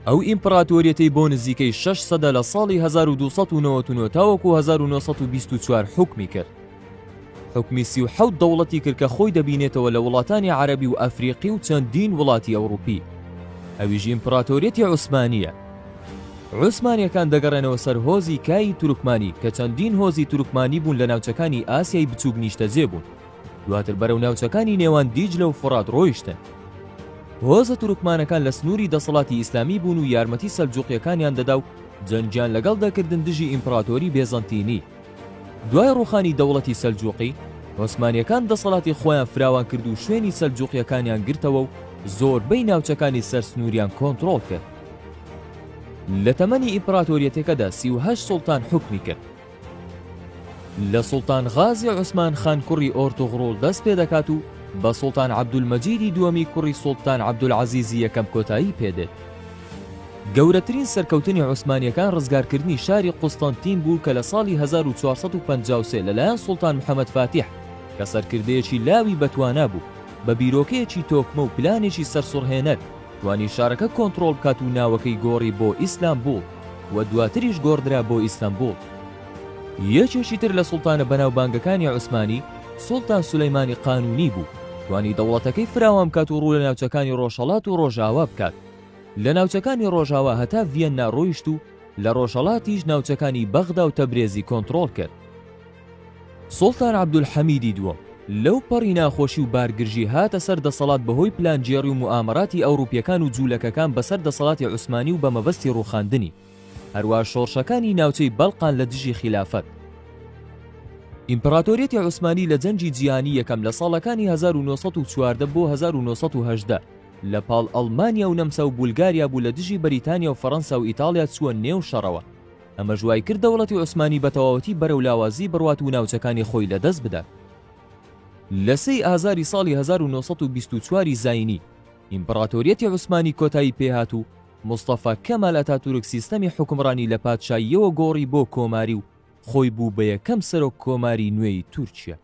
ئەو ئیمپراتۆریەتەی بۆ نزیکەی 6 سەدە لە ساڵی 1299 تاوەکو 1924 حکمی کرد. حکمی 37 دەوڵەتی کرد کە خۆی دەبینێتەوە لە وڵاتانی عەرەبی و ئەفریقی و چەندین وڵاتی ئەوروپی. ئەویش ئیمپراتۆریەتی عوسمانیە. عوسمانیەکان دەگەڕێنەوە سەر هۆزی کای تورکمانی کە چەندین هۆزی تورکمانی بوون لە ناوچەکانی ئاسیای بچووک نیشتەجێ بوون. دواتر بەرەو ناوچەکانی نێوان دیجلە و فورات ڕۆیشتن. هۆزە تورکمانەکان لە سنووری دەسەڵاتی ئیسلامی بوون و یارمەتی سەلجوقیەکانیان دەدا و جەنگیان لەگەڵ دەکردن دژی ئیمپراتۆری بێزەنتینی. دوای ڕووخانی دەوڵەتی سەلجوقی، عوسمانیەکان دەسەڵاتی خۆیان فراوان کرد و شوێنی سەلجوقیەکانیان گرتەوە و زۆربەی ناوچەکانی سەر سنووریان کۆنتڕۆڵ کرد. لە تەمەنی ئیمپراتۆریەتەکەدا 38 سوڵتان حکمی کرد. لە سوڵتان غازی عوسمان خان کوڕی ئۆرتوغڕۆڵ دەست پێ دەکات و بە سوڵتان عەبدولمەجیدی دووەمی کوڕی سوڵتان عەبدولعەزیزی یەکەم کۆتایی پێدێت. گەورەترین سەرکەوتنی عوسمانیەکان ڕزگارکردنی شاری قوستەنتین بوو کە لە ساڵی 1453 لەلایەن سوڵتان محەممەد فاتیح کە سەرکردەیەکی لاوی بەتوانا بوو بە بیرۆکەیەکی تۆکمە و پلانێکی سەرسوڕهێنەر توانی شارەکە کۆنتڕۆڵ بکات و ناوەکەی گۆڕی بۆ ئیسلامبوڵ و دواتریش گۆڕدرا بۆ ئیستانبوڵ. یەکێکی تر لە سوڵتانە بەناوبانگەکانی عوسمانی سوڵتان سولەیمانی قانونی بوو، توانی دەوڵەتەکەی فراوان بکات و ڕوو لە ناوچەکانی ڕۆژهەڵات و ڕۆژاوا بکات. لە ناوچەکانی ڕۆژاوا هەتا ڤیەننا ڕۆیشت و لە ڕۆژهەڵاتیش ناوچەکانی بەغدا و تەبرێزی کۆنتڕۆڵ کرد. سوڵتان عەبدولحەمیدی دووەم لەو پەڕی ناخۆشی و بارگرژی هاتە سەر دەسەڵات بەهۆی پلانجێڕی و موئامەراتی ئەوروپیەکان و جوولەکەکان بەسەر دەسەڵاتی عوسمانی و بە مەبەستی ڕووخاندنی، هەروە شۆڕشەکانی ناوچەی بەڵقان لە دژی خلافەت. ئیمپراتۆریەتی عوسمانی لە جەنگی جیهانی یەکەم لە ساڵەکانی 1914 بۆ 1918 لە پاڵ ئەڵمانیا و نەمسا و بولگاریا بوو لە دژی بەریتانیا و فەڕەنسا و ئیتاڵیا چووە نێو شەڕەوە. ئەمە ژوای کرد دەوڵەتی عوسمانی بە تەواوەتی بەرەو لاوازی بڕوات و ناوچەکانی خۆی لەدەست بدات. لە 3 ئازاری ساڵی 1924 زاینی ئیمپراتۆریەتی عوسمانی کۆتایی پێهات و مستەفا کەمال ئەتاتورک سیستەمی حکومڕانی لە پادشاییەوە گۆڕی بۆ کۆماری و خۆی بوو بە یەکەم سەرۆک کۆماری نوێی تورکیا.